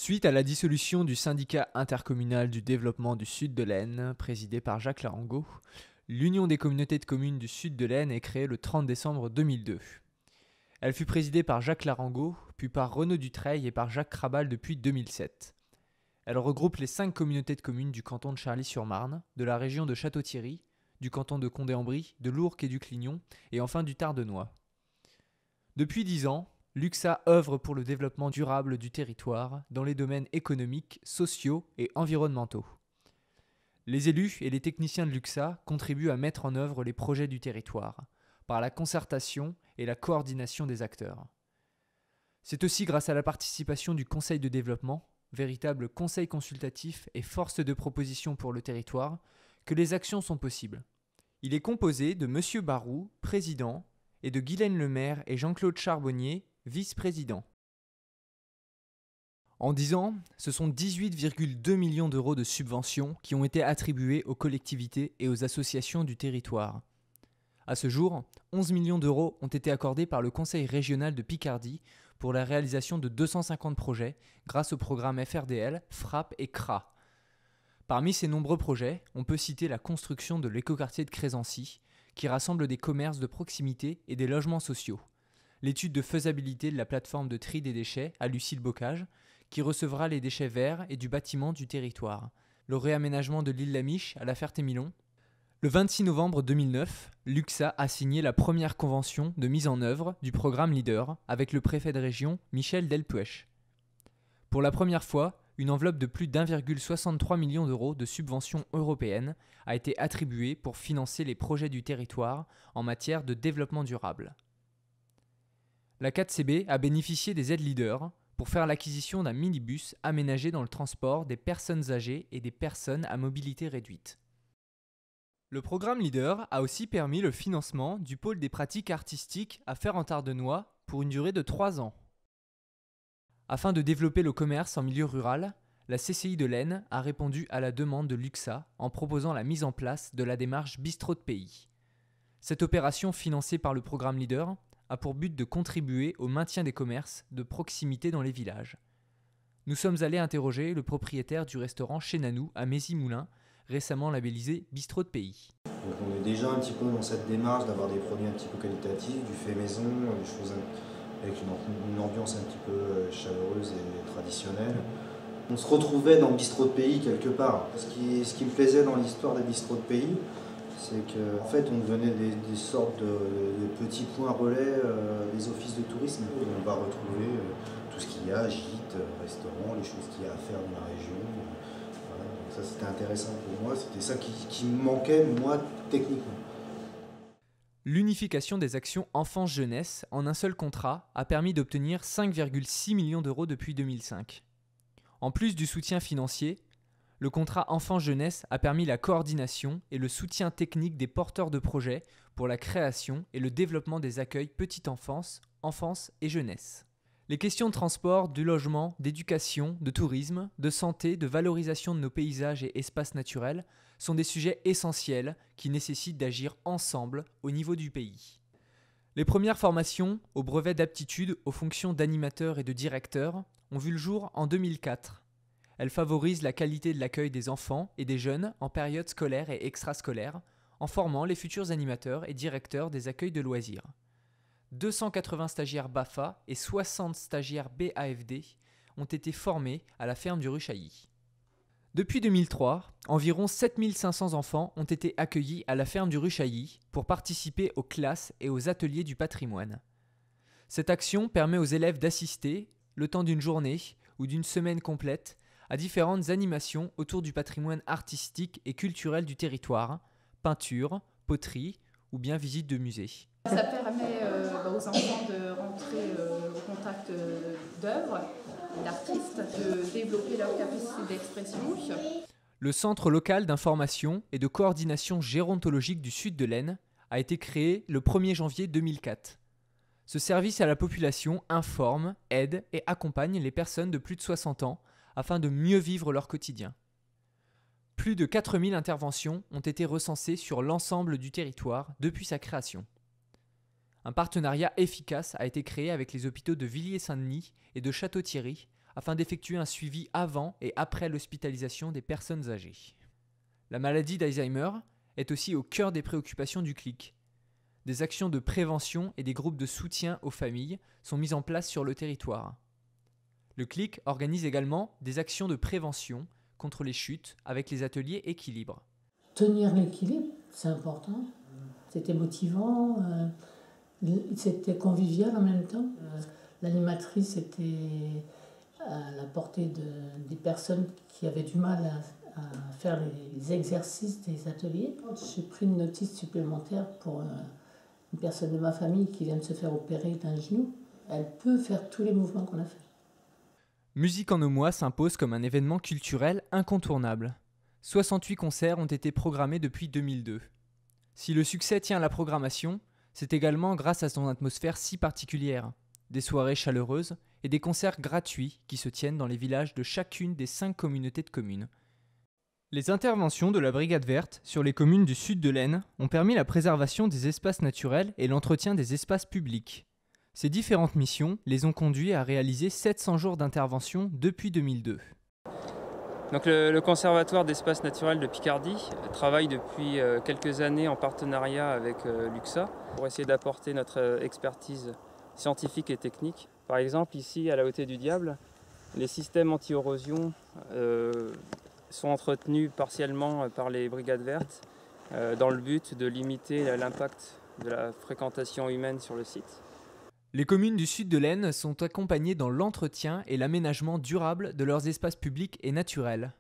Suite à la dissolution du syndicat intercommunal du développement du Sud de l'Aisne, présidé par Jacques Larangot, l'Union des communautés de communes du Sud de l'Aisne est créée le 30 décembre 2002. Elle fut présidée par Jacques Larangot, puis par Renaud Dutreil et par Jacques Krabal depuis 2007. Elle regroupe les 5 communautés de communes du canton de Charly-sur-Marne, de la région de Château-Thierry, du canton de Condé-en-Brie, de l'Ourcq et du Clignon, et enfin du Tardenois. Depuis 10 ans, l'UXA œuvre pour le développement durable du territoire dans les domaines économiques, sociaux et environnementaux. Les élus et les techniciens de l'UXA contribuent à mettre en œuvre les projets du territoire, par la concertation et la coordination des acteurs. C'est aussi grâce à la participation du Conseil de développement, véritable conseil consultatif et force de proposition pour le territoire, que les actions sont possibles. Il est composé de M. Barou, président, et de Guylaine Lemaire et Jean-Claude Charbonnier, vice-président. En 10 ans, ce sont 18,2 millions d'euros de subventions qui ont été attribuées aux collectivités et aux associations du territoire. À ce jour, 11 millions d'euros ont été accordés par le Conseil régional de Picardie pour la réalisation de 250 projets grâce au programme FRDL, FRAP et CRA. Parmi ces nombreux projets, on peut citer la construction de l'écoquartier de Crésancy, qui rassemble des commerces de proximité et des logements sociaux. L'étude de faisabilité de la plateforme de tri des déchets à Lucille-Bocage, qui recevra les déchets verts et du bâtiment du territoire. Le réaménagement de l'île Lamiche à La Ferté-Milon. Le 26 novembre 2009, l'UXA a signé la première convention de mise en œuvre du programme LEADER avec le préfet de région Michel Delpuech. Pour la première fois, une enveloppe de plus d'1,63 million d'euros de subventions européennes a été attribuée pour financer les projets du territoire en matière de développement durable. La 4CB a bénéficié des aides Leader pour faire l'acquisition d'un minibus aménagé dans le transport des personnes âgées et des personnes à mobilité réduite. Le programme Leader a aussi permis le financement du pôle des pratiques artistiques à Faire-en-Tardenois pour une durée de 3 ans. Afin de développer le commerce en milieu rural, la CCI de l'Aisne a répondu à la demande de l'UXA en proposant la mise en place de la démarche Bistrot de pays. Cette opération financée par le programme Leader a pour but de contribuer au maintien des commerces de proximité dans les villages. Nous sommes allés interroger le propriétaire du restaurant Chez Nanou à Mézy-Moulins, récemment labellisé Bistrot de pays. Donc on est déjà un petit peu dans cette démarche d'avoir des produits un petit peu qualitatifs, du fait maison, des choses avec une ambiance un petit peu chaleureuse et traditionnelle. On se retrouvait dans le bistrot de pays quelque part. Ce qui me plaisait dans l'histoire des bistrots de pays, c'est qu'en fait on devenait des sortes de petits points relais des offices de tourisme. On va retrouver tout ce qu'il y a, gîtes, restaurants, les choses qu'il y a à faire dans la région. Voilà. Donc ça c'était intéressant pour moi, c'était ça qui me manquait moi techniquement. L'unification des actions enfance-jeunesse en un seul contrat a permis d'obtenir 5,6 millions d'euros depuis 2005. En plus du soutien financier, le contrat enfance-jeunesse a permis la coordination et le soutien technique des porteurs de projets pour la création et le développement des accueils petite enfance, enfance et jeunesse. Les questions de transport, de logement, d'éducation, de tourisme, de santé, de valorisation de nos paysages et espaces naturels sont des sujets essentiels qui nécessitent d'agir ensemble au niveau du pays. Les premières formations au brevet d'aptitude aux fonctions d'animateur et de directeur ont vu le jour en 2004. Elles favorisent la qualité de l'accueil des enfants et des jeunes en période scolaire et extrascolaire, en formant les futurs animateurs et directeurs des accueils de loisirs. 280 stagiaires BAFA et 60 stagiaires BAFD ont été formés à la ferme du Ruchailly. Depuis 2003, environ 7500 enfants ont été accueillis à la ferme du Ruchailly pour participer aux classes et aux ateliers du patrimoine. Cette action permet aux élèves d'assister, le temps d'une journée ou d'une semaine complète, à différentes animations autour du patrimoine artistique et culturel du territoire, peinture, poterie ou bien visite de musée. Ça permet aux enfants de rentrer au contact d'œuvres, d'artistes, de développer leur capacité d'expression. Le Centre local d'information et de coordination gérontologique du Sud de l'Aisne a été créé le 1er janvier 2004. Ce service à la population informe, aide et accompagne les personnes de plus de 60 ans afin de mieux vivre leur quotidien. Plus de 4000 interventions ont été recensées sur l'ensemble du territoire depuis sa création. Un partenariat efficace a été créé avec les hôpitaux de Villiers-Saint-Denis et de Château-Thierry afin d'effectuer un suivi avant et après l'hospitalisation des personnes âgées. La maladie d'Alzheimer est aussi au cœur des préoccupations du CLIC. Des actions de prévention et des groupes de soutien aux familles sont mis en place sur le territoire. Le CLIC organise également des actions de prévention contre les chutes avec les ateliers équilibre. Tenir l'équilibre, c'est important. C'était motivant, c'était convivial en même temps. L'animatrice était à la portée des personnes qui avaient du mal à faire les exercices des ateliers. J'ai pris une notice supplémentaire pour une personne de ma famille qui vient de se faire opérer d'un genou. Elle peut faire tous les mouvements qu'on a fait. Musique en Aumois s'impose comme un événement culturel incontournable. 68 concerts ont été programmés depuis 2002. Si le succès tient à la programmation, c'est également grâce à son atmosphère si particulière. Des soirées chaleureuses et des concerts gratuits qui se tiennent dans les villages de chacune des 5 communautés de communes. Les interventions de la Brigade Verte sur les communes du sud de l'Aisne ont permis la préservation des espaces naturels et l'entretien des espaces publics. Ces différentes missions les ont conduits à réaliser 700 jours d'intervention depuis 2002. Donc le Conservatoire d'espaces naturels de Picardie travaille depuis quelques années en partenariat avec l'UXA pour essayer d'apporter notre expertise scientifique et technique. Par exemple, ici, à la Hauteur du Diable, les systèmes anti-érosion sont entretenus partiellement par les brigades vertes dans le but de limiter l'impact de la fréquentation humaine sur le site. Les communes du sud de l'Aisne sont accompagnées dans l'entretien et l'aménagement durable de leurs espaces publics et naturels.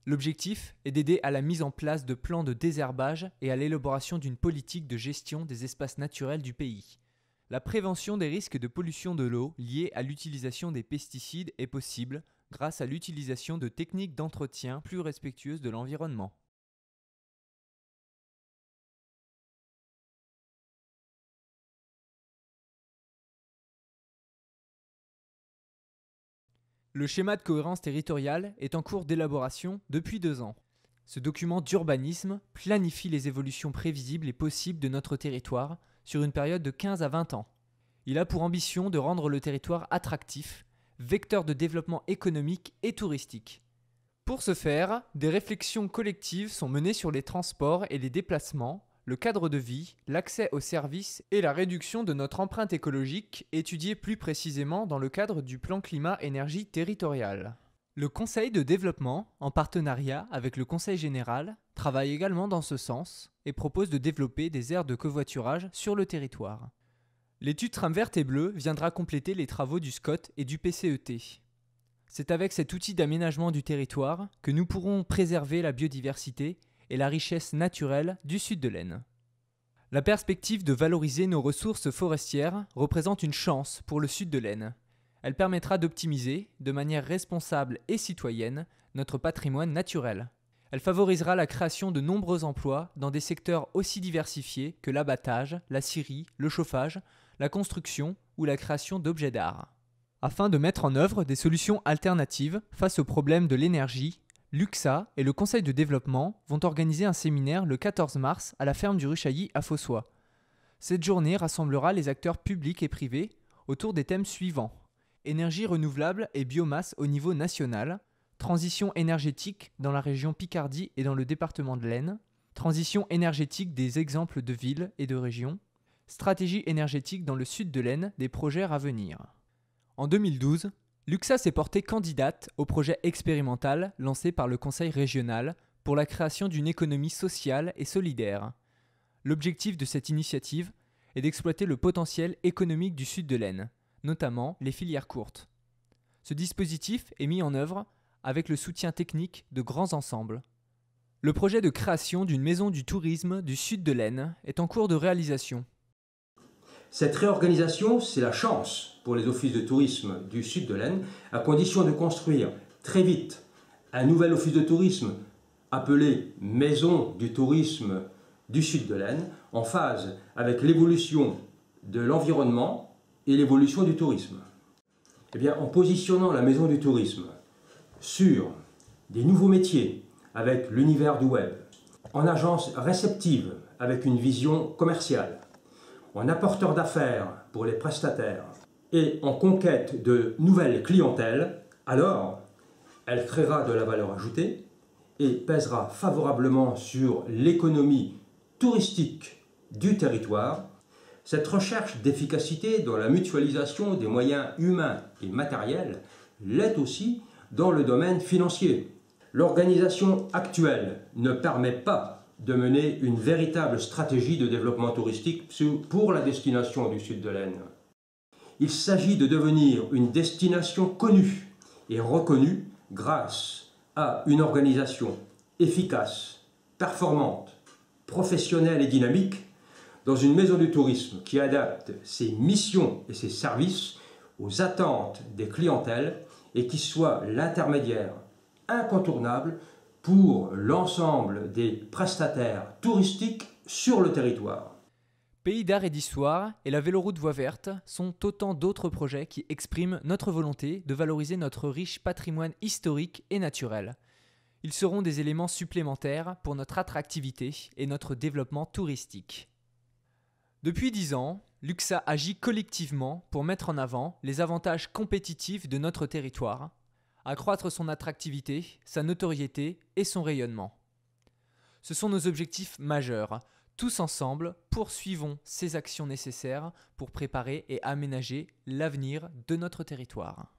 L'objectif est d'aider à la mise en place de plans de désherbage et à l'élaboration d'une politique de gestion des espaces naturels du pays. La prévention des risques de pollution de l'eau liés à l'utilisation des pesticides est possible grâce à l'utilisation de techniques d'entretien plus respectueuses de l'environnement. Le schéma de cohérence territoriale est en cours d'élaboration depuis 2 ans. Ce document d'urbanisme planifie les évolutions prévisibles et possibles de notre territoire sur une période de 15 à 20 ans. Il a pour ambition de rendre le territoire attractif, vecteur de développement économique et touristique. Pour ce faire, des réflexions collectives sont menées sur les transports et les déplacements, le cadre de vie, l'accès aux services et la réduction de notre empreinte écologique, étudiée plus précisément dans le cadre du plan climat-énergie territorial. Le Conseil de développement, en partenariat avec le Conseil général, travaille également dans ce sens et propose de développer des aires de covoiturage sur le territoire. L'étude Tram verte et bleue viendra compléter les travaux du SCOT et du PCET. C'est avec cet outil d'aménagement du territoire que nous pourrons préserver la biodiversité et la richesse naturelle du sud de l'Aisne. La perspective de valoriser nos ressources forestières représente une chance pour le sud de l'Aisne. Elle permettra d'optimiser, de manière responsable et citoyenne, notre patrimoine naturel. Elle favorisera la création de nombreux emplois dans des secteurs aussi diversifiés que l'abattage, la scierie, le chauffage, la construction ou la création d'objets d'art. Afin de mettre en œuvre des solutions alternatives face au problème de l'énergie, l'UXA et le Conseil de développement vont organiser un séminaire le 14 mars à la ferme du Ruchailly à Fossois. Cette journée rassemblera les acteurs publics et privés autour des thèmes suivants: énergie renouvelable et biomasse au niveau national, transition énergétique dans la région Picardie et dans le département de l'Aisne, transition énergétique des exemples de villes et de régions, stratégie énergétique dans le sud de l'Aisne des projets à venir. En 2012, l'UXA s'est portée candidate au projet expérimental lancé par le Conseil régional pour la création d'une économie sociale et solidaire. L'objectif de cette initiative est d'exploiter le potentiel économique du sud de l'Aisne, notamment les filières courtes. Ce dispositif est mis en œuvre avec le soutien technique de grands ensembles. Le projet de création d'une maison du tourisme du sud de l'Aisne est en cours de réalisation. Cette réorganisation, c'est la chance pour les offices de tourisme du sud de l'Aisne, à condition de construire très vite un nouvel office de tourisme appelé Maison du tourisme du sud de l'Aisne, en phase avec l'évolution de l'environnement et l'évolution du tourisme. Eh bien, en positionnant la Maison du tourisme sur des nouveaux métiers avec l'univers du web, en agence réceptive avec une vision commerciale, en apporteur d'affaires pour les prestataires et en conquête de nouvelles clientèles, Alors, elle créera de la valeur ajoutée et pèsera favorablement sur l'économie touristique du territoire. Cette recherche d'efficacité dans la mutualisation des moyens humains et matériels l'est aussi dans le domaine financier. L'organisation actuelle ne permet pas de mener une véritable stratégie de développement touristique pour la destination du sud de l'Aisne. Il s'agit de devenir une destination connue et reconnue grâce à une organisation efficace, performante, professionnelle et dynamique dans une maison du tourisme qui adapte ses missions et ses services aux attentes des clientèles et qui soit l'intermédiaire incontournable pour l'ensemble des prestataires touristiques sur le territoire. Pays d'art et d'histoire et la Véloroute Voie Verte sont autant d'autres projets qui expriment notre volonté de valoriser notre riche patrimoine historique et naturel. Ils seront des éléments supplémentaires pour notre attractivité et notre développement touristique. Depuis 10 ans, Luxa agit collectivement pour mettre en avant les avantages compétitifs de notre territoire, accroître son attractivité, sa notoriété et son rayonnement. Ce sont nos objectifs majeurs. Tous ensemble, poursuivons ces actions nécessaires pour préparer et aménager l'avenir de notre territoire.